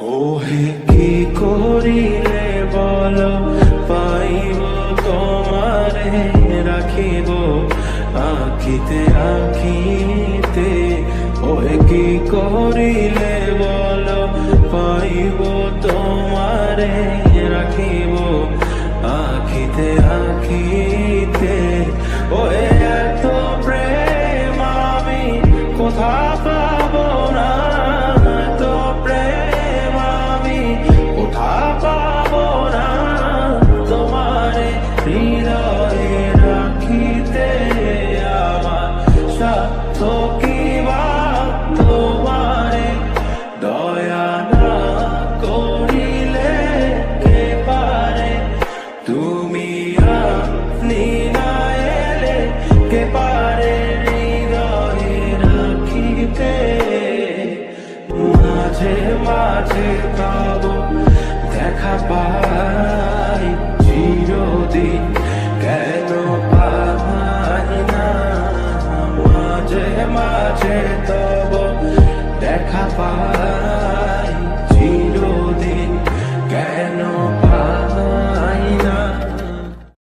ওহে কি করিলে বল পাইব তোমারে রাখিব আখিতে আখিতে। ওহে কি করিলে বল পাইব তোমারে রাখিব আখিতে আখিতে। ওহে এত প্রেম আমি কোথা পাব না, এত প্রেম আমি কোথা পাব না। তোমারে হৃদয়ে রাখিতে আমার সাধ্য কি বা তোমারে দয়া না করিলে কে পারে। তুমি আপনি না এলে কে পারে হৃদয়ে রাখিতে। মাঝে মাঝে পাব দেখা পাই চিরদিন কেন পাই না। মাঝে মাঝে